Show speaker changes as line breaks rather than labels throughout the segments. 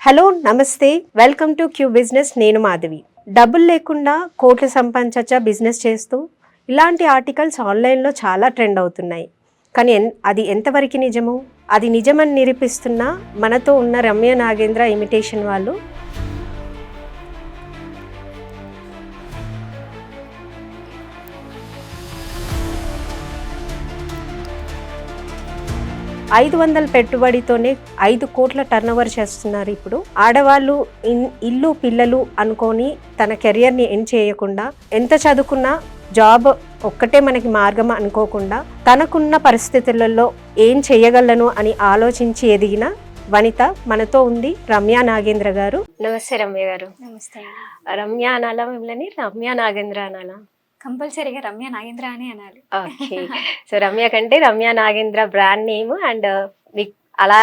Hello నమస్తే, welcome to queue business. నేను మాధవి. డబ్బులు లేకుండా కోట్లు సంపాదించచ్చా బిజినెస్ చేస్తూ? ఇలాంటి ఆర్టికల్స్ ఆన్లైన్లో చాలా ట్రెండ్ అవుతున్నాయి. కానీ అది ఎంతవరకు నిజము? అది నిజమని నిరూపిస్తున్న మనతో ఉన్న రమ్య నాగేంద్ర ఇమిటేషన్ వాళ్ళు. $500 పెట్టుబడితోనే 5 కోట్ల టర్నోవర్ చేస్తున్నారు. ఇప్పుడు ఆడవాళ్ళు ఇల్లు పిల్లలు అనుకొని తన కెరియర్ని ఎండ్ చేయకుండా, ఎంత చదువుకున్నా జాబ్ ఒక్కటే మనకి మార్గం అనుకోకుండా, తనకున్న పరిస్థితులలో ఏం చేయగలను అని ఆలోచించి ఎదిగిన వనిత మనతో ఉంది, రమ్య నాగేంద్ర గారు. నమస్తే రమ్య గారు.
నమస్తే.
రమ్య అనాలా మిమ్మల్ని? రమ్య నాగేంద్ర అనాలా?
కంపల్సరీగా రమ్య నాగేంద్ర అని అనాలి.
ఓకే. సో రమ్య కంటే Ramya Nagendra brand name and అలా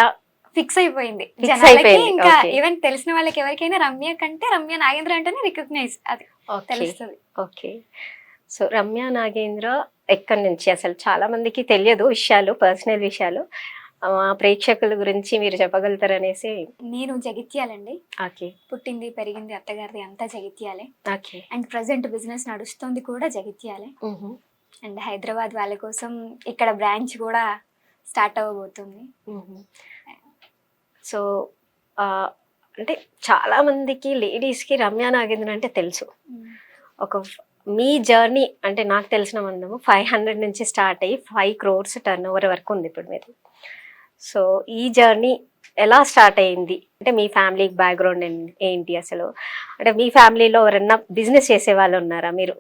ఫిక్స్ అయిపోయింది. ఇంకా ఈవెన్ తెలిసిన వాళ్ళకి ఎవరికైనా రమ్య కంటే రమ్య నాగేంద్ర అంటేనే రికగ్నైజ్ అది తెలుస్తుంది.
ఓకే. సో రమ్య నాగేంద్ర ఎక్కడి నుంచి? అసలు చాలా మందికి తెలియదు విషయాలు, పర్సనల్ విషయాలు. ప్రేక్షకుల గురించి మీరు చెప్పగలుగుతారనేసి.
నేను జగిత్యాలండి.
ఓకే.
పుట్టింది పెరిగింది అత్తగారిది అంతా జగిత్యాలే.
ఓకే.
అండ్ ప్రజెంట్ బిజినెస్ నడుస్తుంది కూడా జగిత్యాలే. అండ్ హైదరాబాద్ వాళ్ళ కోసం ఇక్కడ బ్రాంచ్ కూడా స్టార్ట్ అవ్వబోతుంది.
సో అంటే చాలా మందికి లేడీస్కి రమ్య నాగేంద్ర అంటే తెలుసు. ఒక మీ జర్నీ అంటే నాకు తెలిసిన మందము 500 నుంచి స్టార్ట్ అయ్యి 5 crores టర్నోవర్ వరకు ఉంది ఇప్పుడు మీరు. సో ఈ జర్నీ ఎలా స్టార్ట్ అయ్యింది? అంటే మీ ఫ్యామిలీ బ్యాక్గ్రౌండ్ ఏంటి అసలు? అంటే మీ ఫ్యామిలీలో ఎవరన్నా బిజినెస్ చేసే వాళ్ళు ఉన్నారా? మీరు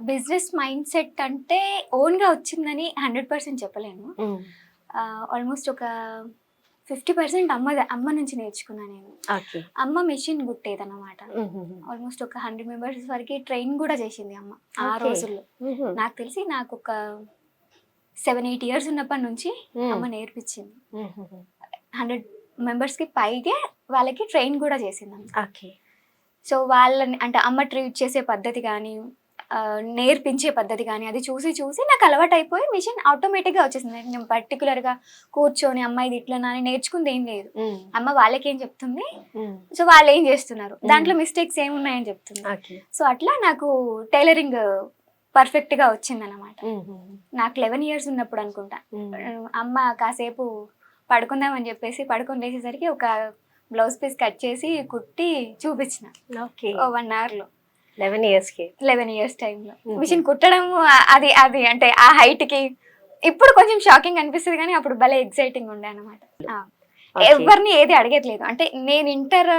బిజినెస్ మైండ్ సెట్ అంటే ఓన్గా వచ్చిందని 100% చెప్పలేను. ఆల్మోస్ట్ ఒక 50% అమ్మ నుంచి నేర్చుకున్నా నేను. అమ్మ మెషిన్ కుట్టేదన్నమాట. ఆల్మోస్ట్ ఒక 100 members వరకు ట్రైన్ కూడా చేసింది అమ్మ ఆ రోజుల్లో. నాకు తెలిసి నాకు ఒక 7-8 years ఉన్నప్పటి నుంచి అమ్మ నేర్పించింది. 100 members పైగా వాళ్ళకి ట్రైన్ కూడా చేసింది అమ్మ. సో వాళ్ళని అంటే అమ్మ ట్రీట్ చేసే పద్ధతి కానీ నేర్పించే పద్ధతి కానీ అది చూసి చూసి నాకు అలవాటు అయిపోయి మిషన్ ఆటోమేటిక్గా వచ్చేసింది. నేను పర్టికులర్గా కూర్చొని అమ్మాయి ఇట్లా అని నేర్చుకుంది ఏం లేదు. అమ్మ వాళ్ళకి ఏం చెప్తుంది, సో వాళ్ళు ఏం చేస్తున్నారు, దాంట్లో మిస్టేక్స్ ఏమున్నాయని చెప్తుంది. సో అట్లా నాకు టైలరింగ్ పర్ఫెక్ట్గా వచ్చిందన్నమాట. నాకు 11 years ఉన్నప్పుడు అనుకుంటా. అమ్మ కాసేపు పడుకుందామని చెప్పేసి పడుకొని లేచేసరికి ఒక బ్లౌజ్ పీస్ కట్ చేసి కుట్టి చూపించిన 1 hourలో. 11 years టైంలో మిషన్ కుట్టడం అది అది అంటే ఆ హైట్కి ఇప్పుడు కొంచెం షాకింగ్ అనిపిస్తుంది, కానీ అప్పుడు భలే ఎక్సైటింగ్ ఉండే అనమాట. ఎవరిని ఏది అడగట్లేదు. అంటే నేను ఇంటర్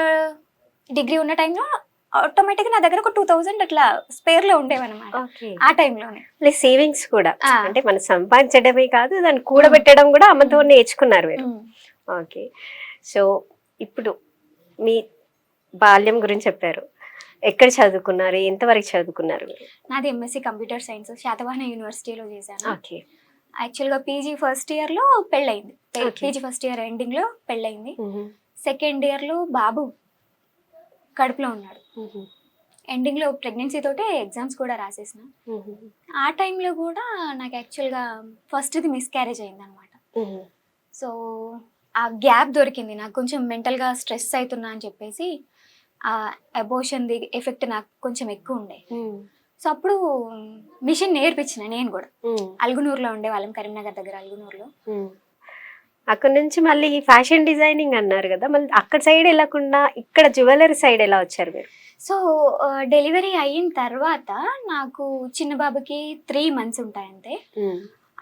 డిగ్రీ ఉన్న టైంలో ఆటోమేటిక్గా నా దగ్గర ఒక 2000 అట్లా స్పేర్ లో ఉండేవన్నమాట. ఆ టైంలోనే
సేవింగ్స్ కూడా అంటే మనం సంపాదించడమే కాదు, దాన్ని కూడబెట్టడం కూడా అమ్మతో నేర్చుకున్నారు మీరు. ఓకే. సో ఇప్పుడు మీ బాల్యం గురించి చెప్పారు. ఎక్కడ చదువుకున్నారు, ఎంతవరకు చదువుకున్నారు?
నాది MSc కంప్యూటర్ సైన్స్ శాతవాహన యూనివర్సిటీలో చేశాను. యాక్చువల్గా PG ఫస్ట్ ఇయర్లో పెళ్ళయింది. PG ఫస్ట్ ఇయర్ ఎండింగ్లో పెళ్ళయింది. సెకండ్ ఇయర్లో బాబు కడుపులో ఉన్నాడు. ఎండింగ్లో ప్రెగ్నెన్సీ తోటే ఎగ్జామ్స్ కూడా రాసేసిన. ఆ టైంలో కూడా నాకు యాక్చువల్గా ఫస్ట్ది మిస్క్యారేజ్ అయింది అనమాట. సో ఆ గ్యాప్ దొరికింది నాకు. కొంచెం మెంటల్గా స్ట్రెస్ అవుతున్నా అని చెప్పేసి ఆ అబోషన్ది ఎఫెక్ట్ నాకు కొంచెం ఎక్కువ ఉండే. సో అప్పుడు మిషన్ నేర్పించిన నేను కూడా. అల్గునూరులో ఉండే వాళ్ళం, కరీంనగర్ దగ్గర అల్గునూరులో.
అక్కడ నుంచి మళ్ళీ ఫ్యాషన్ డిజైనింగ్ అన్నారు కదా, మళ్ళీ అక్కడ సైడ్ వెళ్ళకుండా ఇక్కడ జ్యువెలరీ సైడ్ ఎలా వచ్చారు మీరు?
సో డెలివరీ అయిన తర్వాత నాకు చిన్న బాబుకి 3 months ఉంటాయి అంతే.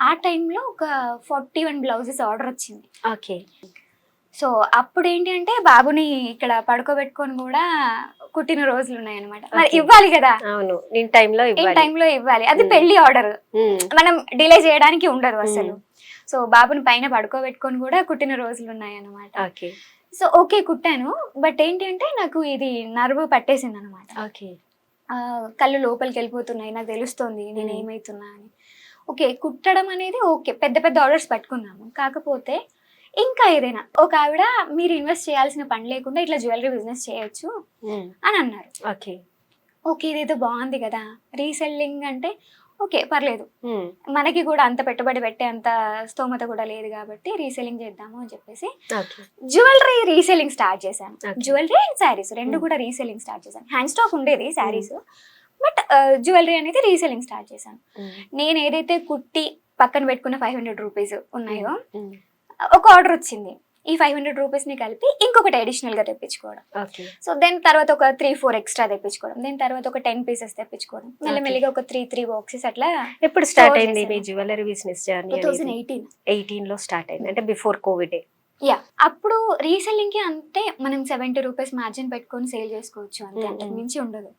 ఆ టైంలో ఒక 41 blouses ఆర్డర్ వచ్చింది.
ఓకే.
సో అప్పుడు ఏంటి అంటే బాబుని ఇక్కడ పడుకోబెట్టుకొని కూడా కుట్టిన రోజులు ఉన్నాయి అనమాట. మరి ఇవ్వాలి కదా.
అవును, ఇన్ టైంలో
ఇవ్వాలి. అది పెళ్లి ఆర్డర్, మనం డిలే చేయడానికి ఉండదు అసలు. సో బాబుని పైన పడుకోబెట్టుకొని కూడా కుట్టిన రోజులు ఉన్నాయి అనమాట. So okay కుట్టాను. బట్ ఏంటి అంటే నాకు ఇది నర్వ్ పట్టేసింది అనమాట. కళ్ళు లోపలికి వెళ్ళిపోతున్నాయి, నాకు తెలుస్తోంది నేను ఏమైతున్నా అని. ఓకే కుట్టడం అనేది ఓకే, పెద్ద పెద్ద ఆర్డర్స్ పట్టుకున్నాము. కాకపోతే ఇంకా ఏదైనా ఒక ఆవిడ మీరు ఇన్వెస్ట్ చేయాల్సిన పని లేకుండా ఇట్లా జ్యువెలరీ బిజినెస్ చేయొచ్చు అని అన్నారు. ఓకే ఇదేదో బాగుంది కదా. రీసెల్లింగ్ అంటే ఓకే పర్లేదు, మనకి కూడా అంత పెట్టుబడి పెట్టే అంత స్తోమత కూడా లేదు కాబట్టి రీసెల్లింగ్ చేద్దాము అని చెప్పేసి జ్యువెలరీ రీసెల్లింగ్ స్టార్ట్ చేశాను. జ్యువెలరీ అండ్ శారీస్ రెండు కూడా రీసెల్లింగ్ స్టార్ట్ చేశాను. హ్యాండ్ స్టాక్ ఉండేది శారీస్, బట్ జ్యువెలరీ అనేది రీసెల్లింగ్ స్టార్ట్ చేశాను. నేను ఏదైతే కుట్టి పక్కన పెట్టుకున్న 500 రూపీస్ ఉన్నాయో ఒక ఆర్డర్ వచ్చింది, ఈ 500 రూపీస్ని కలిపి ఇంకొకటి అడిషనల్గా తెప్పించుకోవడం. సో దెన్ తర్వాత ఒక 3-4 ఎక్స్ట్రా తెప్పించుకోవడం, దెన్ తర్వాత ఒక 10 పీసెస్ తెప్పించుకోవడం, మెల్లమెల్లిగా ఒక 3 బాక్సెస్ అట్లా.
ఎప్పుడు స్టార్ట్ అయింది మీ జ్యువెలరీ బిజినెస్ జర్నీ?
2018
లో స్టార్ట్ అయింది, అంటే బిఫోర్ కోవిడ్.
యా, అప్పుడు రీసెల్లింగ్ కి అంటే మనం 70 రూపీస్ మార్జిన్ పెట్టుకొని సేల్ చేసుకోవచ్చు, అంతే, అంతకు మించి ఉండదు.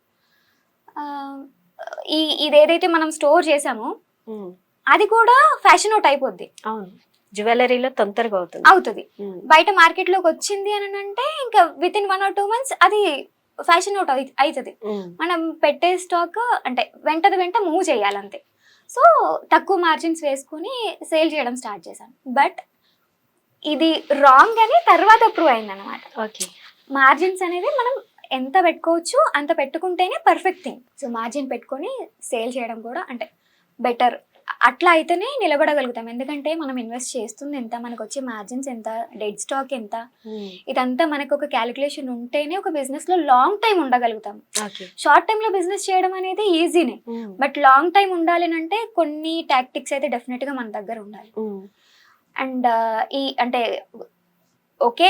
ఇదేదైతే మనం స్టోర్ చేసామో అది కూడా ఫ్యాషన్ అవుట్ అయిపోద్ది.
అవును, జ్యువెలరీలో తొందరగా అవుతుంది.
బయట మార్కెట్ లోకి వచ్చింది అని అంటే ఇంకా విత్ ఇన్ 1 or 2 months అది ఫ్యాషన్ అవుట్ అవుతుంది. మనం పెట్టే స్టాక్ అంటే వెంట మూవ్ చేయాలంతే. సో తక్కువ మార్జిన్స్ వేసుకుని సేల్ చేయడం స్టార్ట్ చేశాను. బట్ ఇది రాంగ్ అని తర్వాత ప్రూవ్ అయింది అనమాట. మార్జిన్స్ అనేది మనం ఎంత పెట్టుకోవచ్చు అంత పెట్టుకుంటేనే పర్ఫెక్ట్ థింగ్. సో మార్జిన్ పెట్టుకొని సేల్ చేయడం కూడా అంటే బెటర్. అట్లా అయితేనే నిలబడగలుగుతాం. ఎందుకంటే మనం ఇన్వెస్ట్ చేస్తుంది ఎంత, మనకు వచ్చే మార్జిన్స్ ఎంత, డెడ్ స్టాక్ ఎంత, ఇదంతా మనకు ఒక క్యాలిక్యులేషన్ ఉంటేనే ఒక బిజినెస్ లో లాంగ్ టైం ఉండగలుగుతాం. షార్ట్ టైమ్ లో బిజినెస్ చేయడం అనేది ఈజీనే, బట్ లాంగ్ టైం ఉండాలి అంటే కొన్ని టాక్టిక్స్ అయితే డెఫినెట్ గా మన దగ్గర ఉండాలి. అండ్ ఈ అంటే ఓకే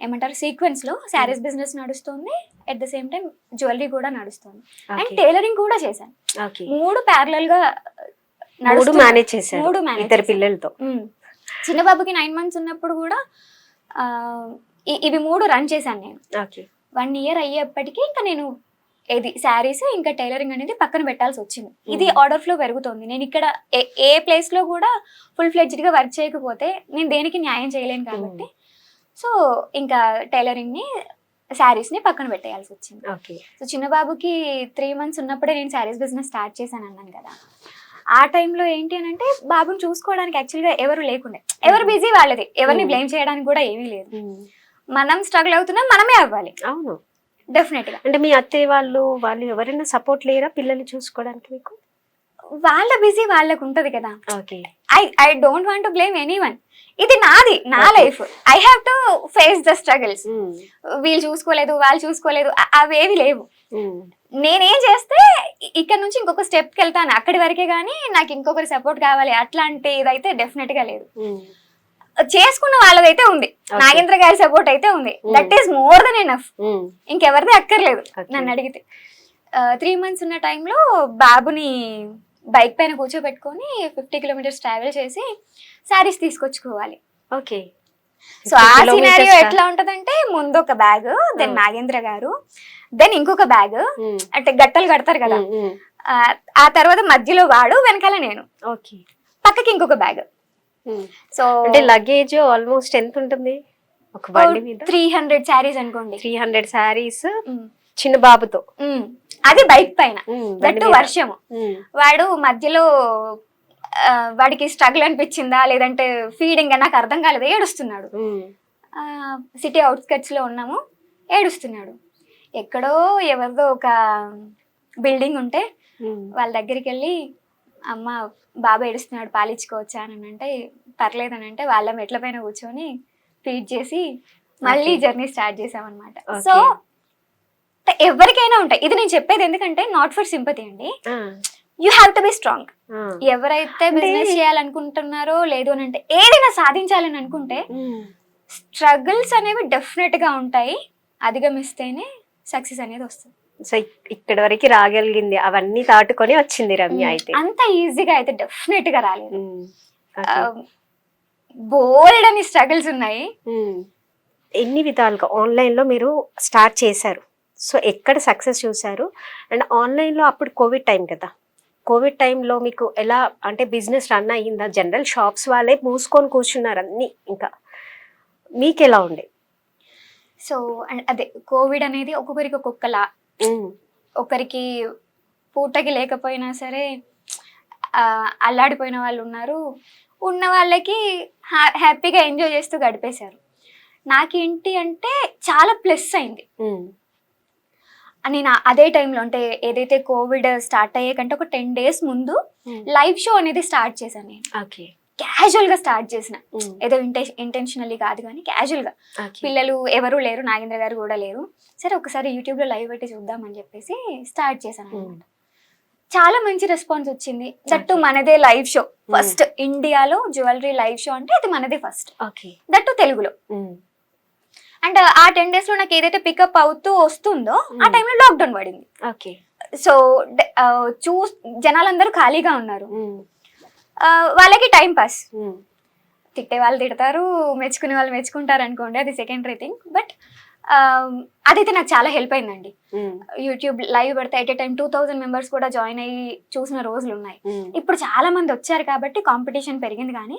ఏమంటారు సీక్వెన్స్ లో శారీస్ బిజినెస్ నడుస్తుంది, at the same time jewellery కూడా నడుస్తుంది, అండ్ టైలరింగ్ కూడా చేశాను. 3 ప్యారలల్ గా
మేనేజ్ చేశాను ఇద్దరు పిల్లలతో.
చిన్న బాబుకి 9 months ఉన్నప్పుడు కూడా ఇవి 3 రన్ చేశాను నేను. 1 year అయ్యేప్పటికీ ఇంకా నేను ఇది శారీస్ ఇంకా టైలరింగ్ అనేది పక్కన పెట్టాల్సి వచ్చింది. ఇది ఆర్డర్ ఫ్లో పెరుగుతుంది. నేను ఇక్కడ ఏ ప్లేస్ లో కూడా ఫుల్ ఫ్లెడ్జ్డ్ గా వర్క్ చేయకపోతే నేను దేనికి న్యాయం చేయలేను కాబట్టి సో ఇంకా టైలరింగ్ ని శారీస్ ని పక్కన పెట్టేయాల్సి వచ్చింది. సో చిన్న బాబుకి 3 months ఉన్నప్పుడే నేను శారీస్ బిజినెస్ స్టార్ట్ చేశాను అన్నాను కదా. ఆ టైంలో ఏంటి అని అంటే బాబుని చూసుకోవడానికి యాక్చువల్గా ఎవరు లేకుండే, ఎవరు బిజీ వాళ్ళది, ఎవరిని బ్లేమ్ చేయడానికి కూడా ఏమీ లేదు. మనం స్ట్రగుల్ అవుతున్నాం, మనమే అవ్వాలి.
అవును,
డెఫినెట్ గా.
అంటే మీ అత్తయ్య వాళ్ళు ఎవరైనా సపోర్ట్ లేరా పిల్లల్ని చూసుకోవడానికి మీకు?
వాళ్ళ బిజీ వాళ్ళకు ఉంటది కదా. I don't want to blame anyone. ఇది నాది, నా life. I have to face the struggles. వీళ్ళు చూసుకోలేదు, వాళ్ళు చూసుకోలేదు, అవేవి లేవు. నేనేం చేస్తే ఇక్కడ నుంచి ఇంకొక స్టెప్కి వెళ్తాను, అక్కడి వరకే గానీ నాకు ఇంకొకరి సపోర్ట్ కావాలి అట్లాంటి ఇదైతే డెఫినెట్ గా లేదు. చేసుకున్న వాళ్ళదైతే ఉంది, నాగేంద్ర గారి సపోర్ట్ అయితే ఉంది. That is more than enough. ఇంకెవరిది అక్కర్లేదు నన్ను అడిగితే. 3 months ఉన్న టైంలో బాబుని బైక్ పైన కూర్చోబెట్టుకొని 50 kilometers ట్రావెల్ చేసి శారీస్ తీసుకొచ్చుకోవాలి.
ఓకే.
సో ఆ సినారియో ఎట్లా ఉంటదంటే ముందు ఒక బ్యాగ్, దెన్ నాగేంద్ర గారు, దెన్ ఇంకొక బ్యాగ్, అంటే గట్టలు కడతారు కదా, ఆ తర్వాత మధ్యలో వాడు, వెనకాల నేను, పక్కకి ఇంకొక బ్యాగ్.
సో అంటే లగేజ్ ఆల్మోస్ట్ ఎంత ఉంటుంది ఒక బండి మీద?
300 శారీస్ అనుకోండి.
300 శారీస్ చిన్న బాబుతో,
అది బైక్ పైన, దట్టు వర్షము. వాడు మధ్యలో వాడికి స్ట్రగుల్ అనిపించిందా లేదంటే ఫీడింగ్ నాకు అర్థం కాలేదు, ఏడుస్తున్నాడు. సిటీ అవుట్స్కట్స్ లో ఉన్నాము, ఏడుస్తున్నాడు. ఎక్కడో ఎవరిదో ఒక బిల్డింగ్ ఉంటే వాళ్ళ దగ్గరికి వెళ్ళి అమ్మ బాబా ఏడుస్తున్నాడు పాలించుకోవచ్చా అని అంటే పర్లేదని అంటే వాళ్ళ మెట్ల పైన కూర్చొని ఫీడ్ చేసి మళ్ళీ జర్నీ స్టార్ట్ చేసామన్నమాట. సో ఎవరికైనా ఉంటాయి. ఇది నేను చెప్పేది ఎందుకంటే నాట్ ఫర్ సింపతి అండి, you have to be strong. ఎవరైతే బిజినెస్ చేయాలనుకుంటున్నారో లేదు అని అంటే ఏదైనా సాధించాలని అనుకుంటే స్ట్రగుల్స్ అనేవి డెఫినెట్ గా ఉంటాయి, అధిగమిస్తేనే సక్సెస్ అనేది వస్తుంది.
సో ఇక్కడ వరకు రాగలిగింది, అవన్నీ దాటుకొని వచ్చింది రమ్య. అయితే
అంత ఈజీగా అయితే డెఫినెట్ గా రాలేదు, బోల్డ్ అని స్ట్రగుల్స్ ఉన్నాయి.
ఎన్ని విధాలుగా ఆన్లైన్ లో మీరు స్టార్ట్ చేశారు, సో ఎక్కడ సక్సెస్ చూసారు? అండ్ ఆన్లైన్ లో అప్పుడు కోవిడ్ టైం కదా, కోవిడ్ టైంలో మీకు ఎలా అంటే బిజినెస్ రన్ అయ్యిందా? జనరల్ షాప్స్ వాళ్ళే మూసుకొని కూర్చున్నారు అన్ని, ఇంకా మీకు ఎలా ఉండే?
సో అదే కోవిడ్ అనేది ఒక్కొక్కరికి ఒక్కొక్కలా, ఒకరికి పూటకి లేకపోయినా సరే అల్లాడిపోయిన వాళ్ళు ఉన్నారు, ఉన్న వాళ్ళకి హ్యాపీగా ఎంజాయ్ చేస్తూ గడిపేశారు. నాకేంటి అంటే చాలా ప్లస్ అయింది. నేను అదే టైంలో అంటే ఏదైతే కోవిడ్ స్టార్ట్ అయ్యే కంటే ఒక 10 days ముందు లైవ్ షో అనేది స్టార్ట్ చేశాను నేను.
ఓకే.
క్యాజువల్ గా స్టార్ట్ చేసిన, ఏదో ఇంటెన్షనల్లీ కాదు కానీ క్యాజువల్ గా. పిల్లలు ఎవరు లేరు, నాగేంద్ర గారు కూడా లేరు. సరే ఒకసారి యూట్యూబ్ లో లైవ్ పెట్టి చూద్దామని చెప్పేసి స్టార్ట్ చేశాను అనమాట. చాలా మంచి రెస్పాన్స్ వచ్చింది. దట్టు మనదే లైవ్ షో, ఫస్ట్ ఇండియాలో జ్యువెలరీ లైవ్ షో అంటే అది మనదే ఫస్ట్, దట్టు తెలుగులో. అండ్ ఆ 10 days లో నాకు ఏదైతే పికప్ అవుతూ వస్తుందో ఆ టైంలో లాక్డౌన్ పడింది. సో జనాలందరూ ఖాళీగా ఉన్నారు, వాళ్ళకి టైం పాస్. తిట్టే వాళ్ళు తిడతారు, మెచ్చుకునే వాళ్ళు మెచ్చుకుంటారు అనుకోండి, అది సెకండరీ థింగ్. బట్ అదైతే నాకు చాలా హెల్ప్ అయిందండి. యూట్యూబ్ లైవ్ పెడితే ఎట్ ఏ టైం 2000 members కూడా జాయిన్ అయ్యి చూసిన రోజులు ఉన్నాయి. ఇప్పుడు చాలా మంది వచ్చారు కాబట్టి కాంపిటీషన్ పెరిగింది, కానీ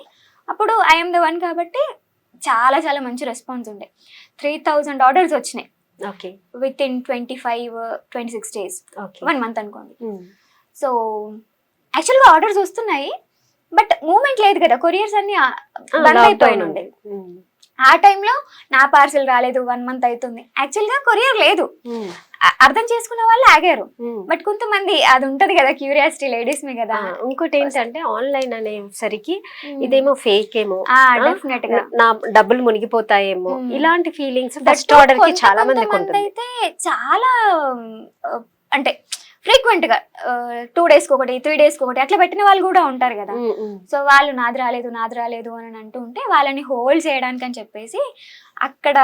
అప్పుడు ఐఎమ్ ద వన్ కాబట్టి చాలా చాలా మంచి రెస్పాన్స్ ఉండే. 3000 orders వచ్చినాయి విత్ ఇన్ 25-26 days, 1 month అనుకోండి. సో యాక్చువల్గా ఆర్డర్స్ వస్తున్నాయి, బట్ మూమెంట్ లేదు కదా, కొరియర్స్ అన్ని బంద్ అయిపోయి ఉండే. ఆ టైంలో నా పార్సల్ రాలేదు, 1 month అవుతుంది. యాక్చువల్ గా కొరియర్ లేదు, అర్థం చేసుకున్న వాళ్ళు ఆగారు. బట్ కొంతమంది అది ఉంటది కదా క్యూరియాసిటీ, లేడీస్ మీ కదా.
ఇంకోటి ఏంటంటే ఆన్లైన్ అనేసరికి ఇదేమో ఫేక్ ఏమో,
డెఫినెట్ గా
నా డబ్బులు మునిగిపోతాయేమో, ఇలాంటి ఫీలింగ్స్ ఫస్ట్ ఆర్డర్ కి చాలా మంది
అయితే చాలా అంటే ఫ్రీక్వెంట్ గా 2 days ఒకటి 3 days ఒకటి అట్లా పెట్టిన వాళ్ళు కూడా ఉంటారు కదా. సో వాళ్ళు నాది రాలేదు అని అంటూ ఉంటే వాళ్ళని హోల్డ్ చేయడానికి అని చెప్పేసి అక్కడ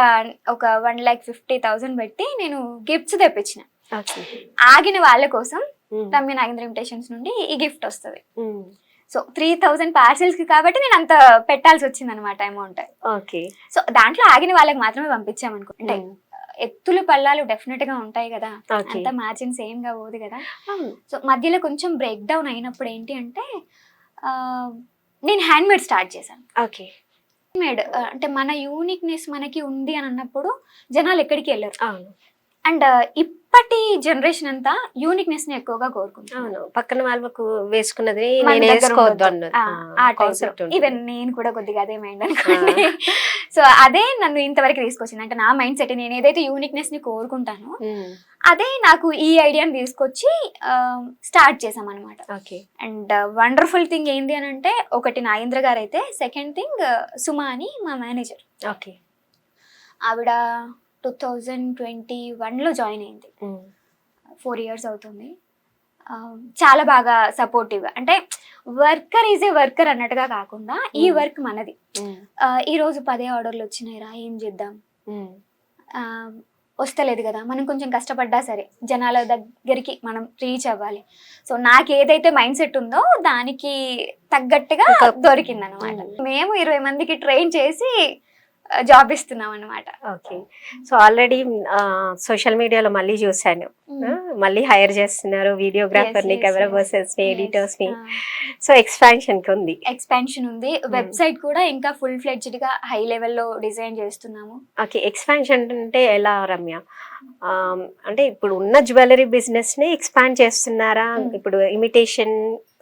ఒక 1,50,000 పెట్టి నేను గిఫ్ట్స్ తెప్పించిన. ఆగిన వాళ్ళ కోసం రమ్య నాగేంద్ర ఇన్విటేషన్స్ నుండి ఈ గిఫ్ట్ వస్తుంది. సో 3,000 parcels కి కాబట్టి నేను అంత పెట్టాల్సి వచ్చింది అనమాట అమౌంట్. సో దాంట్లో ఆగిన వాళ్ళకి మాత్రమే పంపించామనుకో, అంటే ఎత్తులు పల్లాలు డెఫినెట్ గా ఉంటాయి కదా, అంత మ్యాచింగ్ సేమ్ గా పోదు కదా. సో మధ్యలో కొంచెం బ్రేక్ డౌన్ అయినప్పుడు ఏంటి అంటే నేను హ్యాండ్ మేడ్ స్టార్ట్ చేశాను. మేడ్ అంటే మన యూనిక్నెస్ మనకి ఉంది అని అన్నప్పుడు జనాలు ఎక్కడికి వెళ్ళరు. అండ్ ఇప్పటి జనరేషన్ అంతా యూనిక్నెస్ ని ఎక్కువగా కోరుకుంటాను.
పక్కన వాళ్ళకు వేసుకున్నది
ఈవెన్ నేను కూడా కొద్దిగా అదే మైండ్ అనుకోండి. సో అదే నన్ను ఇంతవరకు తీసుకొచ్చింది. అంటే నా మైండ్ సెట్, నేను ఏదైతే యూనిక్నెస్ ని కోరుకుంటానో అదే నాకు ఈ ఐడియాని తీసుకొచ్చి స్టార్ట్ చేసాం అనమాట. అండ్ వండర్ఫుల్ థింగ్ ఏంటి అని అంటే, ఒకటి నాగేంద్ర గారు అయితే, సెకండ్ థింగ్ సుమా అని మా మేనేజర్. ఆవిడ 2021లో జాయిన్ అయింది, 4 years అవుతుంది. చాలా బాగా సపోర్టివ్గా, అంటే వర్కర్ ఈజ్ ఏ వర్కర్ అన్నట్టుగా కాకుండా ఈ వర్క్ మనది, ఈ రోజు 10 orders వచ్చినాయిరా ఏం చేద్దాం, వస్తలేదు కదా, మనం కొంచెం కష్టపడ్డా సరే జనాల దగ్గరికి మనం రీచ్ అవ్వాలి. సో నాకు ఏదైతే మైండ్ సెట్ ఉందో దానికి తగ్గట్టుగా దొరికింది అనమాట. మేము 20 మందికి ట్రైన్ చేసి జాబ్ ఇస్తున్నాం అనమాట.
సో ఆల్రెడీ సోషల్ మీడియాలో మళ్ళీ చూసాను, మళ్ళీ హైర్ చేస్తున్నారు వీడియోగ్రాఫర్ ని, కెమెరా పర్సన్స్ ని, ఎడిటర్స్ ని. సో ఎక్స్పాన్షన్ ఉంది. వెబ్సైట్ కూడా ఇంకా ఫుల్ ఫ్లెడ్జ్డ్ గా హై లెవెల్లో డిజైన్ చేస్తున్నాము. ఎక్స్పాన్షన్ అంటే ఎలా రమ్య? అంటే ఇప్పుడు ఉన్న జ్యువెలరీ బిజినెస్ ని ఎక్స్పాండ్ చేస్తున్నారా? ఇప్పుడు ఇమిటేషన్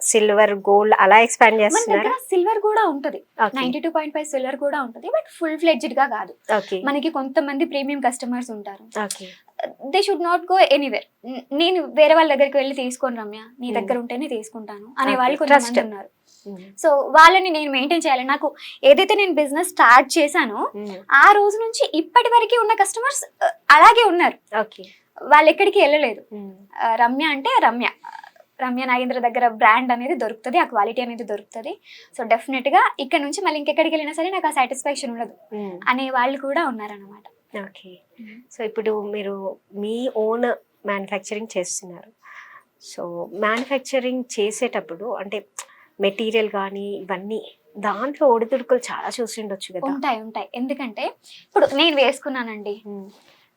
సిల్వర్, గోల్డ్ అలా ఎక్స్పాండ్ చేస్తున్నారా?
సిల్వర్ కూడా ఉంటది, 92.5 సిల్వర్ కూడా ఉంటది, బట్ ఫుల్ ఫ్లెడ్జ్డ్ గా కాదు. మనకి కొంతమంది ప్రీమియం కస్టమర్స్ ఉంటారు, they should not go anywhere. నేను వేరే వాళ్ళ దగ్గరికి వెళ్ళి తీసుకోను రమ్య, నీ దగ్గర ఉంటేనే తీసుకుంటాను అనే వాళ్ళు కొంతమంది ఉన్నారు. సో వాళ్ళని నేను మెయింటైన్ చేయాలి. నాకు ఏదైతే నేను బిజినెస్ స్టార్ట్ చేశానో ఆ రోజు నుంచి ఇప్పటి వరకు ఉన్న కస్టమర్స్ అలాగే ఉన్నారు, వాళ్ళు ఎక్కడికి వెళ్ళలేదు. రమ్య అంటే రమ్య నాగేంద్ర దగ్గర బ్రాండ్ అనేది దొరుకుతుంది, ఆ క్వాలిటీ అనేది దొరుకుతుంది. సో డెఫినెట్ గా ఇక్కడ నుంచి మళ్ళీ ఇంకెక్కడికి వెళ్ళినా సరే నాకు ఆ సాటిస్ఫాక్షన్ ఉండదు అనే వాళ్ళు కూడా ఉన్నారనమాట.
సో ఇప్పుడు మీరు మీ ఓన్ మ్యానుఫ్యాక్చరింగ్ చేస్తున్నారు. సో మ్యానుఫ్యాక్చరింగ్ చేసేటప్పుడు అంటే మెటీరియల్ కానీ ఇవన్నీ దాంట్లో ఒడిదుడుకులు చాలా చూసి ఉండొచ్చు కదా?
ఉంటాయి. ఎందుకంటే ఇప్పుడు నేను వేసుకున్నానండి,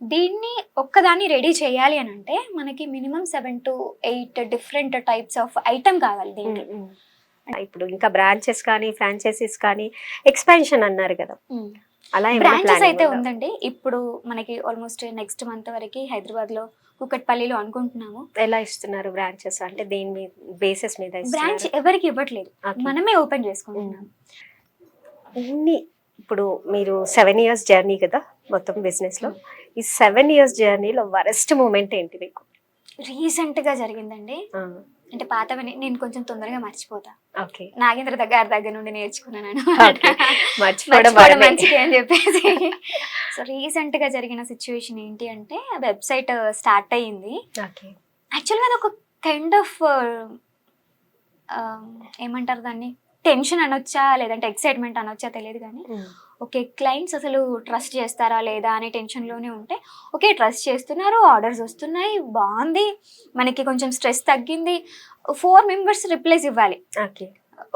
దీన్ని ఒక్కదాన్ని రెడీ చేయాలి అని అంటే మనకి minimum 7 to 8 different types of item కావాలి దీనికి.
ఇప్పుడు ఇంకా బ్రాంచెస్ కానీ ఫ్రాంచైజీస్ కానీ ఎక్స్పాన్షన్ అన్నారు కదా, అలా
బ్రాంచెస్ అయితే ఉందండి. ఇప్పుడు మనకి ఆల్మోస్ట్ నెక్స్ట్ మంత్ వరకు హైదరాబాద్ లో కుకట్పల్లిలో అనుకుంటున్నాము.
ఎలా ఇస్తున్నారు బ్రాంచెస్? అంటే దేని బేసిస్ మీద?
బ్రాంచ్ ఎవరికి ఇవ్వట్లేదు, మనమే ఓపెన్ చేసుకుంటున్నాం.
ఇప్పుడు మీరు 7 years జర్నీ కదా, మొత్తం బిజినెస్ లో. ఈ 7 years జర్నీలో వరెస్ట్ మూమెంట్ ఏంటి మీకు?
రీసెంట్ గా జరిగిందండి. అంటే పాతవని నేను కొంచెం తొందరగా మర్చిపోతా.
ఓకే.
నాగేంద్ర దగ్గర నుండి నేర్చుకున్నాను
Okay. మర్చిపోవడం
మంచిది అని చెప్పేసి. సో రీసెంట్ గా జరిగిన సిచ్యువేషన్ ఏంటి అంటే, వెబ్సైట్ స్టార్ట్ అయ్యింది.
ఓకే.
యాక్చువల్గా అది ఒక కైండ్ ఆఫ్ ఏమంటారు దాన్ని, టెన్షన్ అనొచ్చా లేదంటే ఎక్సైట్మెంట్ అనొచ్చా తెలియదు కానీ, ఓకే క్లయింట్స్ అసలు ట్రస్ట్ చేస్తారా లేదా అనే టెన్షన్లోనే ఉంటే, ఓకే ట్రస్ట్ చేస్తున్నారు, ఆర్డర్స్ వస్తున్నాయి, బాగుంది, మనకి కొంచెం స్ట్రెస్ తగ్గింది. 4 members రిప్లైస్ ఇవ్వాలి.
ఓకే.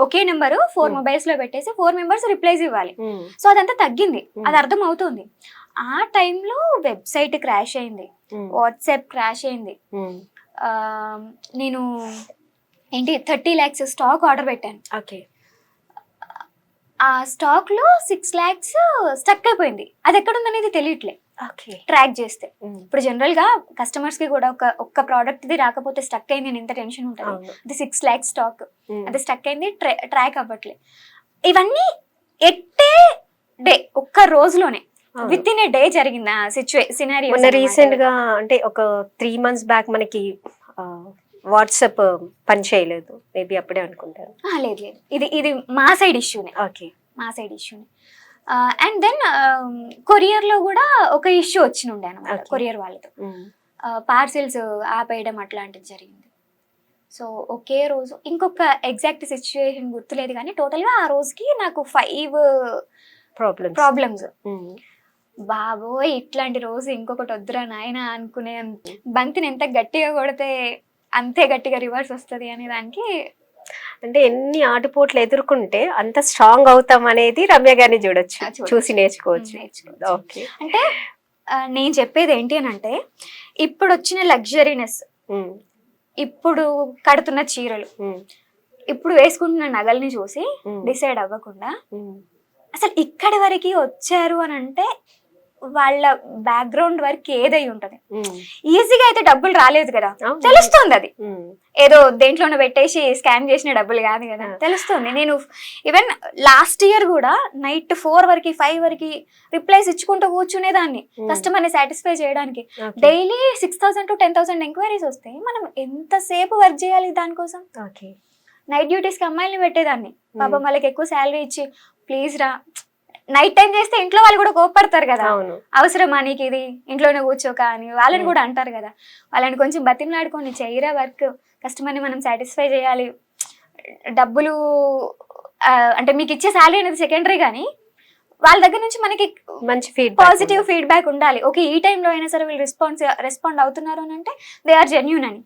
ఒకే నెంబరు 4 mobiles లో పెట్టేసి 4 members రిప్లైస్ ఇవ్వాలి. సో అదంతా తగ్గింది, అది అర్థం అవుతుంది. ఆ టైంలో వెబ్సైట్ క్రాష్ అయింది, వాట్సాప్ క్రాష్ అయింది. నేను ఏంటి 30 lakhs స్టాక్ ఆర్డర్ పెట్టాను.
ఓకే.
ఆ స్టాక్ లో 6 lakhs స్టక్ అయిపోయింది. అది ఎక్కడ ఉందనేది తెలియట్లే
ఓకే.
ట్రాక్ చేస్తే. ఇప్పుడు జనరల్ గా కస్టమర్స్ కి కూడా ఒక్క ప్రోడక్ట్ ది రాకపోతే స్టక్ అయింది అని ఎంత టెన్షన్ ఉంటుంది. అది 6 lakhs స్టాక్, అది స్టక్ అయింది, ట్రాక్ అవ్వట్లే. ఇవన్నీ ఎట్టే డే, ఒక్క రోజులోనే విత్ ఇన్ ఏ డే జరిగింది సినారియో.
రీసెంట్ గా అంటే ఒక 3 months బ్యాక్ మనకి వాట్సాప్ పని చేయలేదు, మేబీ అప్పుడే అనుకుంటారు.
లేదు లేదు, ఇది మా సైడ్ ఇష్యూనే.
ఓకే.
మా సైడ్ ఇష్యూనే. అండ్ దెన్ కొరియర్ లో కూడా ఒక ఇష్యూ వచ్చినుండే అనమాట. కొరియర్ వాళ్ళతో పార్సిల్స్ ఆపేయడం అట్లాంటిది జరిగింది. సో ఒకే రోజు, ఇంకొక ఎగ్జాక్ట్ సిచ్యువేషన్ గుర్తులేదు కానీ టోటల్ గా ఆ రోజుకి నాకు 5 ప్రాబ్లమ్స్. బాబోయ్ ఇట్లాంటి రోజు ఇంకొకటి వద్దురా నాయన అనుకునే, బంతిని ఎంత గట్టిగా కొడితే అంతే గట్టిగా రివర్స్ వస్తుంది అనే దానికి.
అంటే ఎన్ని ఆటుపోట్లు ఎదుర్కొంటే అంత స్ట్రాంగ్ అవుతాం అనేది రమ్య గారిని చూసి నేర్చుకోవచ్చు. ఓకే.
అంటే నేను చెప్పేది ఏంటి అని అంటే, ఇప్పుడు వచ్చిన లగ్జరీనెస్, ఇప్పుడు కడుతున్న చీరలు, ఇప్పుడు వేసుకుంటున్న నగల్ని చూసి డిసైడ్ అవ్వకుండా అసలు ఇక్కడి వరకు వచ్చారు అని అంటే వాళ్ళ బ్యాక్గ్రౌండ్ వర్క్ ఏదై ఉంటది. ఈజీగా అయితే డబ్బులు రాలేదు కదా, తెలుస్తుంది. అది ఏదో దేంట్లోనే పెట్టేసి స్కామ్ చేసిన డబ్బులు కాదు కదా, తెలుస్తుంది. నేను ఈవెన్ లాస్ట్ ఇయర్ కూడా నైట్ 4 వరకు 5 వరకు రిప్లైస్ ఇచ్చుకుంటూ కూర్చునేదాన్ని కస్టమర్ ని సాటిస్ఫై చేయడానికి. డైలీ 6,000 to 10,000 ఎంక్వైరీస్ వస్తాయి. మనం ఎంతసేపు వర్క్ చేయాలి దానికోసం? నైట్ డ్యూటీస్ కి అమ్మాయిల్ని పెట్టేదాన్ని. పాపం వాళ్ళకి ఎక్కువ శాలరీ ఇచ్చి, ప్లీజ్ రా, నైట్ టైం చేస్తే ఇంట్లో వాళ్ళు కూడా కోప్పడతారు కదా, అవసరమా నీకు ఇది, ఇంట్లోనే కూర్చోక అని వాళ్ళని కూడా అంటారు కదా. వాళ్ళని కొంచెం బతిమలాడుకొని, చెయ్యరా వర్క్, కస్టమర్ని మనం సాటిస్ఫై చేయాలి, డబ్బులు అంటే మీకు ఇచ్చే శాలరీ అనేది సెకండరీ కానీ వాళ్ళ దగ్గర నుంచి మనకి మంచి పాజిటివ్ ఫీడ్బ్యాక్ ఉండాలి. ఓకే ఈ టైంలో అయినా సరే వీళ్ళు రెస్పాండ్ అవుతున్నారు అని అంటే దే ఆర్ జెన్యూన్ అని.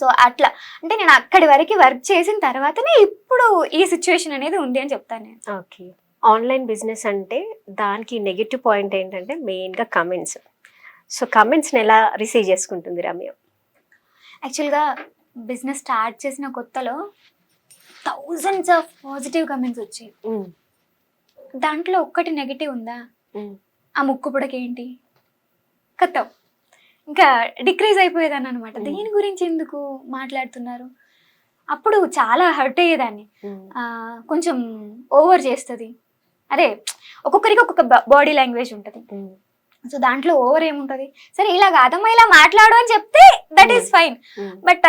సో అట్లా అంటే నేను అక్కడి వరకు వర్క్ చేసిన తర్వాతనే ఇప్పుడు ఈ సిచ్యువేషన్ అనేది ఉంది అని చెప్తాను నేను.
ఓకే. ఆన్లైన్ బిజినెస్ అంటే దానికి నెగటివ్ పాయింట్ ఏంటంటే మెయిన్గా కమెంట్స్. సో కమెంట్స్ని ఎలా రిసీవ్ చేసుకుంటుంది రమ్య?
యాక్చువల్గా బిజినెస్ స్టార్ట్ చేసిన కొత్తలో thousands ఆఫ్ పాజిటివ్ కమెంట్స్ వచ్చాయి. దాంట్లో ఒక్కటి నెగిటివ్ ఉందా, ఆ ముక్కు పుడకేంటి కథం, ఇంకా డిక్రీజ్ అయిపోయేదాన్ని అనమాట. దీని గురించి ఎందుకు మాట్లాడుతున్నారు? అప్పుడు చాలా హర్ట్ అయ్యేదాన్ని. కొంచెం ఓవర్ చేస్తుంది. అరే ఒక్కొక్కరికి ఒక్కొక్క బాడీ లాంగ్వేజ్ ఉంటుంది. సో దాంట్లో ఓవర్ ఏముంటుంది, సరే ఇలా కాదమ్మా ఇలా మాట్లాడు అని చెప్తే దట్ ఈస్ ఫైన్. బట్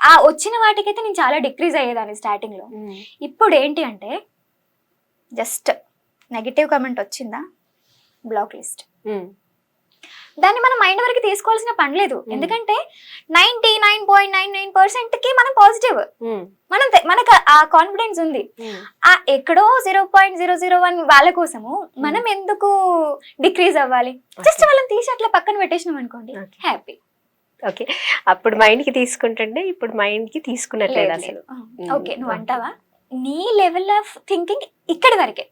ఆ వచ్చిన వాటికైతే నేను చాలా డిక్రీజ్ అయ్యేదాన్ని స్టార్టింగ్ లో. ఇప్పుడు ఏంటి అంటే జస్ట్ నెగిటివ్ కామెంట్ వచ్చిందా, బ్లాక్ లిస్ట్. దాన్ని మనం మైండ్ వరకు తీసుకోవాల్సిన పని లేదు. ఎందుకంటే 99.99% కి మనం పాజిటివ్, మనకు ఆ కాన్ఫిడెన్స్ ఉంది. ఆ ఎక్కడో 0.001 వాళ్ళ కోసము మనం ఎందుకు డిక్రీజ్ అవ్వాలి? జస్ట్ వాళ్ళని తీసి అట్లా పక్కన పెట్టేసినాం అనుకోండి, హ్యాపీ.
ఓకే. అప్పుడు మైండ్ కి తీసుకుంటుండే, ఇప్పుడు మైండ్ కి తీసుకున్నట్లేదు అసలు.
ఓకే నువ్వు అంటావా, నీ లెవెల్ ఆఫ్ థింకింగ్ ఇక్కడి వరకే,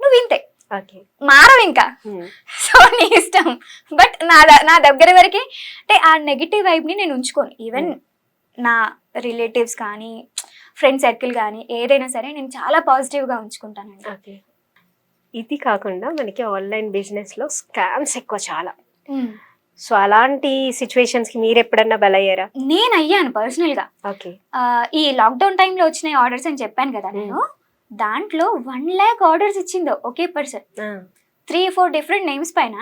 నువ్వు ఇంతే, మారవు ఇంకా. సో నీ ఇష్టం. బట్ నా దగ్గర వరకే అంటే ఆ నెగిటివ్ వైబ్ ని నేను ఉంచుకోను. ఈవెన్ నా రిలేటివ్స్ కానీ ఫ్రెండ్ సర్కిల్ కానీ ఏదైనా సరే నేను చాలా పాజిటివ్ గా ఉంచుకుంటానండి.
ఇది కాకుండా మనకి ఆన్లైన్ బిజినెస్ లో స్కామ్స్ ఎక్కువ చాలా. సో అలాంటి సిచ్యువేషన్స్ కి మీరు ఎప్పుడన్నా బలయ్యారా?
నేను అయ్యాను పర్సనల్ గా. ఈ లాక్డౌన్ టైంలో వచ్చిన ఆర్డర్స్ అని చెప్పాను కదా నేను, దాంట్లో 1 lakh ఆర్డర్స్ ఇచ్చిందో ఒకే పర్సన్. 3-4 డిఫరెంట్ నేమ్స్ పైన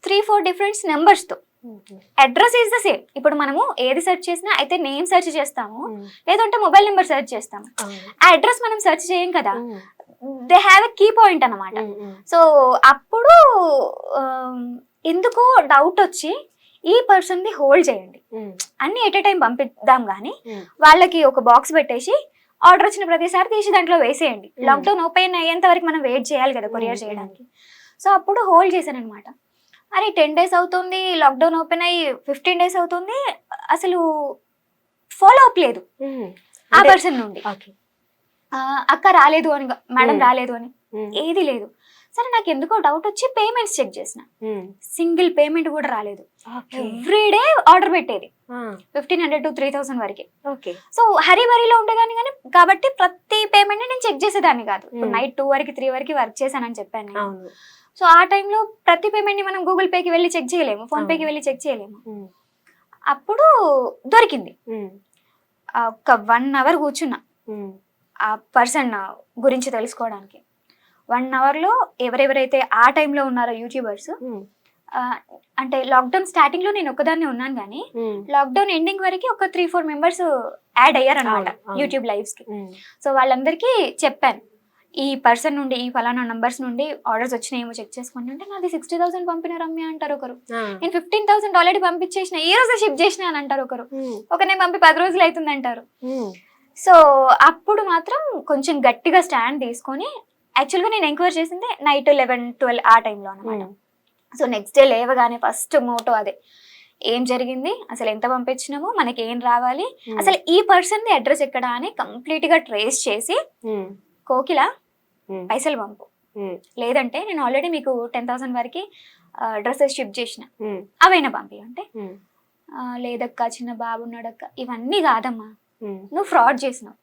3-4 డిఫరెంట్ నెంబర్స్తో. Address is the same. ఇప్పుడు మనము ఏది సెర్చ్ చేసినా అయితే నేమ్ సెర్చ్ చేస్తాము, లేదంటే మొబైల్ నెంబర్ సెర్చ్ చేస్తాము. ఆ అడ్రస్ మనం సెర్చ్ చేయం కదా, they have a key point అన్నమాట. సో అప్పుడు ఎందుకో డౌట్ వచ్చి ఈ పర్సన్ ది హోల్డ్ చేయండి, అన్ని ఎట్ ఏ టైం పంపిద్దాం కానీ వాళ్ళకి ఒక బాక్స్ పెట్టేసి ఆర్డర్ వచ్చిన ప్రతిసారి తీసి దాంట్లో వేసేయండి. లాక్డౌన్ ఓపెన్ అయ్యేంత వరకు మనం వెయిట్ చేయాలి కదా కొరియర్ చేయడానికి. సో అప్పుడు హోల్డ్ చేశాను అనమాట. అరే 10 days అవుతుంది, లాక్డౌన్ ఓపెన్ అయ్యి 15 days అవుతుంది, అసలు ఫాలో అప్ లేదు ఆ పర్సన్ నుండి. అక్క రాలేదు అని, మేడం రాలేదు అని, ఏది లేదు. సరే నాకు ఎందుకో డౌట్ వచ్చి పేమెంట్స్ చెక్ చేసిన, సింగిల్ పేమెంట్ కూడా రాలేదు. ఎవ్రీడే ఆర్డర్ పెట్టేది 1500 to 3000 వరకు. సో హరీ బరీలో ఉండేదాన్ని కానీ కాబట్టి ప్రతి పేమెంట్ నేను చెక్ చేసేదాన్ని కాదు. నైట్ 2 వరకు 3 వరకు వర్క్ చేశానని చెప్పాను నేను. సో ఆ టైంలో ప్రతి పేమెంట్ ని మనం గూగుల్ పేకి వెళ్ళి చెక్ చేయలేము, ఫోన్ పేకి వెళ్ళి చెక్ చేయలేము. అప్పుడు దొరికింది. ఒక 1 hour కూర్చున్నా ఆ పర్సన్ గురించి తెలుసుకోవడానికి. 1 hourలో ఎవరెవరైతే ఆ టైంలో ఉన్నారో యూట్యూబర్స్, అంటే లాక్డౌన్ స్టార్టింగ్ లో నేను ఒకదాన్ని ఉన్నాను కానీ లాక్డౌన్ ఎండింగ్ వరకు ఒక 3-4 members యాడ్ అయ్యారు అనమాట యూట్యూబ్ లైవ్స్ కి. సో వాళ్ళందరికీ చెప్పాను, ఈ పర్సన్ నుండి ఈ ఫలానా నంబర్స్ నుండి ఆర్డర్స్ వచ్చినాయేమో చెక్ చేసుకోండి అంటే, నాది 60,000 పంపిన రమ్య అంటారు ఒకరు, నేను 15,000 ఆల్రెడీ పంపించేసిన, ఈ రోజు షిప్ చేసిన అని అంటారు ఒకరు, నేను పంపి 10 రోజులు అవుతుంది అంటారు. సో అప్పుడు మాత్రం కొంచెం గట్టిగా స్టాండ్ తీసుకొని, యాక్చువల్గా నేను ఎంక్వైరీ చేసింది నైట్ 11-12 ఆ టైంలో అనమాట. సో నెక్స్ట్ డే లేవగానే ఫస్ట్ మోటో అదే, ఏం జరిగింది, అసలు ఎంత పంపించినాము, మనకి ఏం రావాలి, అసలు ఈ పర్సన్ ది అడ్రస్ ఎక్కడ అని కంప్లీట్ గా ట్రేస్ చేసి, కోకిల పైసలు పంపు, లేదంటే నేను ఆల్రెడీ మీకు 10,000 వరకు డ్రెస్సెస్ షిప్ చేసిన, అవైనా పంపి అంటే, లేదక్క చిన్న బాబు ఉన్నాడక్క, ఇవన్నీ కాదమ్మా, నువ్వు ఫ్రాడ్ చేసినావు,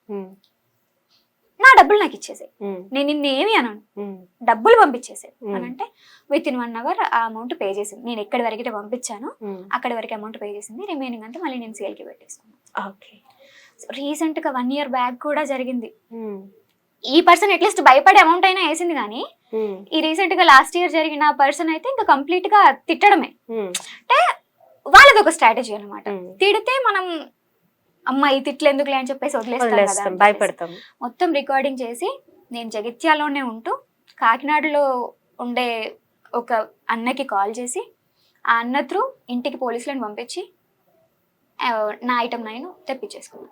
నా డబ్బులు నాకు ఇచ్చేసాయి, నేను నిన్నేమి అన్నాను, డబ్బులు పంపించేసాయి అని అంటే, within 1 hour ఆ అమౌంట్ పే చేసింది. నేను ఎక్కడి వరకు పంపించాను అక్కడి వరకు అమౌంట్ పే చేసింది, రిమైనింగ్ అంతా మళ్ళీ నేను సేల్కి పెట్టేసాను. రీసెంట్ గా 1 year బ్యాక్ కూడా జరిగింది. ఈ పర్సన్ అట్లీస్ట్ భయపడే అమౌంట్ అయినా వేసింది కానీ, ఈ రీసెంట్ గా లాస్ట్ ఇయర్ జరిగిన పర్సన్ అయితే ఇంకా కంప్లీట్ గా తిట్టడమే. అంటే వాళ్ళది ఒక స్ట్రాటజీ అనమాట. తిడితే మనం అమ్మాయి తిట్లు ఎందుకులే అని చెప్పేసి వదిలేస్తాం, భయపడతాం. మొత్తం రికార్డింగ్ చేసి నేను జగిత్యాలోనే ఉంటూ కాకినాడలో ఉండే ఒక అన్నకి కాల్ చేసి, ఆ అన్న త్రూ ఇంటికి పోలీసులను పంపించి నా ఐటమ్ 9 తెప్పించేసుకున్నాను.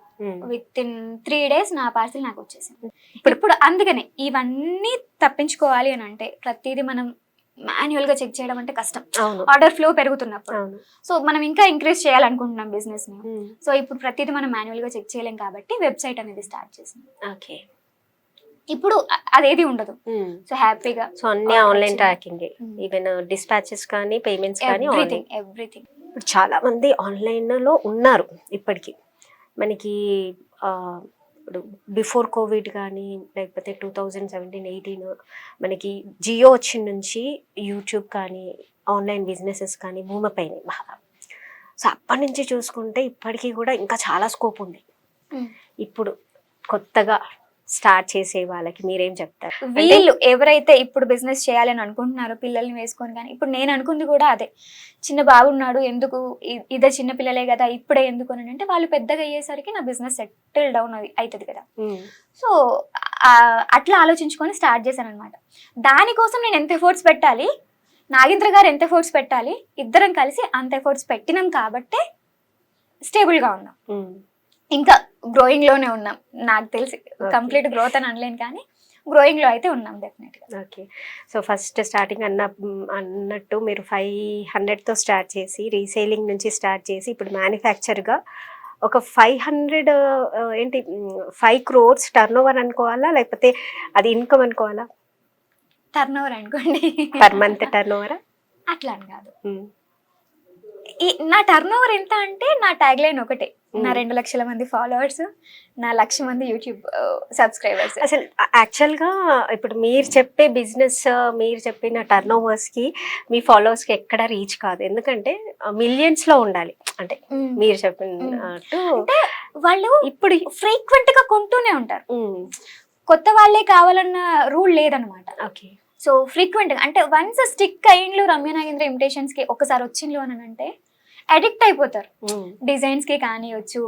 within 3 days నా పార్సిల్ నాకు వచ్చేసింది. ఇప్పుడు అందుకనే ఇవన్నీ తప్పించుకోవాలి అని అంటే ప్రతిదీ మనం మాన్యువల్ గా చెక్ చేయడం అంటే కష్టం, ఆర్డర్ ఫ్లో పెరుగుతున్నప్పుడు. సో మనం ఇంకా ఇంక్రీజ్ చేయాలనుకుంటున్నాం బిజినెస్ ని. సో ఇప్పుడు ప్రతిదీ మనం మాన్యువల్ గా చెక్ చేయలేం కాబట్టి వెబ్సైట్ అనేది స్టార్ట్ చేసింది. ఇప్పుడు అదేది ఉండదు. సో హ్యాపీగా
అన్ని ఆన్లైన్ ట్రాకింగ్, ఈవెన్ డిస్పాచెస్ కానీ పేమెంట్స్ కానీ
ఎవ్రీథింగ్.
ఇప్పుడు చాలా మంది ఆన్లైన్ లో ఉన్నారు ఇప్పటికీ. మనకి ఇప్పుడు బిఫోర్ కోవిడ్ కానీ లేకపోతే 2017-18 మనకి జియో వచ్చిన నుంచి యూట్యూబ్ కానీ ఆన్లైన్ బిజినెసెస్ కానీ భూమి అయినాయి బాగా. సో అప్పటి నుంచి చూసుకుంటే ఇప్పటికీ కూడా ఇంకా చాలా స్కోప్ ఉంది. ఇప్పుడు కొత్తగా స్టార్ట్ చేసే వాళ్ళకి మీరేం చెప్తారు?
వీళ్ళు ఎవరైతే ఇప్పుడు బిజినెస్ చేయాలని అనుకుంటున్నారో పిల్లల్ని వేసుకొని, కానీ ఇప్పుడు నేను అనుకుంది కూడా అదే, చిన్న బాగున్నాడు ఎందుకు, ఇదే చిన్న పిల్లలే కదా ఇప్పుడే ఎందుకు అని అంటే, వాళ్ళు పెద్దగా అయ్యేసరికి నా బిజినెస్ సెటిల్ డౌన్ అవుతుంది కదా. సో అట్లా ఆలోచించుకొని స్టార్ట్ చేశాను అనమాట. దానికోసం నేను ఎంత ఎఫర్ట్స్ పెట్టాలి, నాగేంద్ర గారు ఎంత ఎఫర్ట్స్ పెట్టాలి, ఇద్దరం కలిసి అంత ఎఫర్ట్స్ పెట్టినాం కాబట్టే స్టేబుల్గా ఉన్నాం. ఇంకా గ్రోయింగ్ లోనే ఉన్నాం. నాకు తెలిసి కంప్లీట్ గ్రోత్ అని అనలేను కానీ గ్రోయింగ్ లో అయితే ఉన్నాం డెఫినెట్ గా.
ఓకే. సో ఫస్ట్ స్టార్టింగ్ అన్నట్టు మీరు 500తో స్టార్ట్ చేసి రీసేలింగ్ నుంచి స్టార్ట్ చేసి ఇప్పుడు మ్యానుఫ్యాక్చర్గా ఒక 5 crores టర్న్ ఓవర్ అనుకోవాలా, లేకపోతే అది ఇన్కమ్ అనుకోవాలా?
టర్న్ ఓవర్ అనుకోండి.
పర్ మంత్ టర్న్ ఓవరా?
అట్లా అని కాదు. నా టర్న్ ఓవర్ ఎంత అంటే, నా ట్యాగ్ లైన్ ఒకటే, నా 2 లక్షల మంది ఫాలోవర్స్, నా 1,00,000 మంది యూట్యూబ్ సబ్స్క్రైబర్స్.
అసలు యాక్చువల్గా ఇప్పుడు మీరు చెప్పే బిజినెస్, మీరు చెప్పిన టర్న్ ఓవర్స్కి మీ ఫాలోవర్స్కి ఎక్కడ రీచ్ కాదు. ఎందుకంటే మిలియన్స్లో ఉండాలి. అంటే మీరు చెప్పినట్టు
అంటే వాళ్ళు ఇప్పుడు ఫ్రీక్వెంట్ గా కొంటూనే ఉంటారు, కొత్త వాళ్ళే కావాలన్న రూల్ లేదనమాట.
ఓకే.
సో ఫ్రీక్వెంట్గా అంటే వన్స్ స్టిక్ అయ్యిండ్లు రమ్య నాగేంద్ర ఇమిటేషన్స్కి ఒకసారి వచ్చిండ్లు అని అంటే అడిక్ట్ అయిపోతారు. డిజైన్స్కి కానివచ్చు,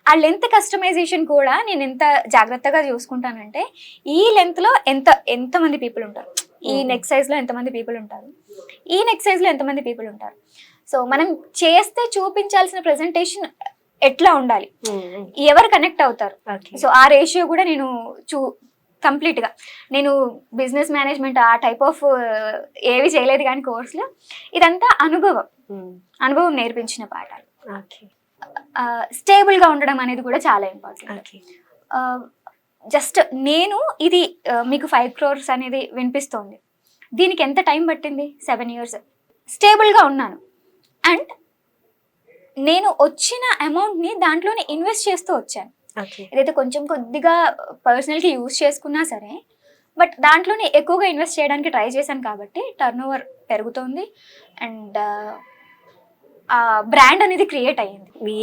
ఆ లెంత్ కస్టమైజేషన్ కూడా నేను ఎంత జాగ్రత్తగా చూసుకుంటానంటే ఈ లెంత్లో ఎంతమంది పీపుల్ ఉంటారు, ఈ నెక్ సైజ్లో ఎంతమంది పీపుల్ ఉంటారు, ఈ నెక్ సైజ్లో ఎంతమంది పీపుల్ ఉంటారు. సో మనం చేస్తే చూపించాల్సిన ప్రెజెంటేషన్ ఎట్లా ఉండాలి, ఎవరు కనెక్ట్ అవుతారు. సో ఆ రేషియో కూడా నేను కంప్లీట్గా నేను బిజినెస్ మేనేజ్మెంట్ ఆ టైప్ ఆఫ్ ఏవి చేయలేదు కానీ కోర్సులో, ఇదంతా అనుభవం నేర్పించిన పాఠాలు. స్టేబుల్గా ఉండడం అనేది కూడా చాలా ఇంపార్టెంట్. జస్ట్ నేను ఇది మీకు 5 crores అనేది వినిపిస్తోంది, దీనికి ఎంత టైం పట్టింది? 7 years స్టేబుల్గా ఉన్నాను. అండ్ నేను వచ్చిన అమౌంట్ని దాంట్లోనే ఇన్వెస్ట్ చేస్తూ వచ్చాను. ఏదైతే కొంచెం కొద్దిగా పర్సనల్కి యూజ్ చేసుకున్నా సరే, బట్ దాంట్లోనే ఎక్కువగా ఇన్వెస్ట్ చేయడానికి ట్రై చేశాను కాబట్టి టర్న్ ఓవర్ పెరుగుతోంది అండ్ బ్రాండ్ అనేది క్రియేట్ అయ్యింది.
మీ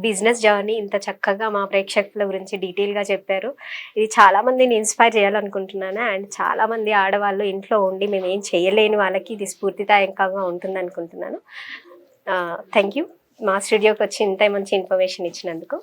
బిజినెస్ జర్నీ ఇంత చక్కగా మా ప్రేక్షకుల గురించి డీటెయిల్గా చెప్పారు. ఇది చాలా మందిని ఇన్స్పైర్ చేయాలనుకుంటున్నాను. అండ్ చాలా మంది ఆడవాళ్ళు ఇంట్లో ఉండి మేము ఏం చేయలేని వాళ్ళకి ఇది స్ఫూర్తిదాయకంగా ఉంటుంది అనుకుంటున్నాను. థ్యాంక్ యూ మా స్టూడియోకి వచ్చి ఇంత మంచి ఇన్ఫర్మేషన్ ఇచ్చినందుకు.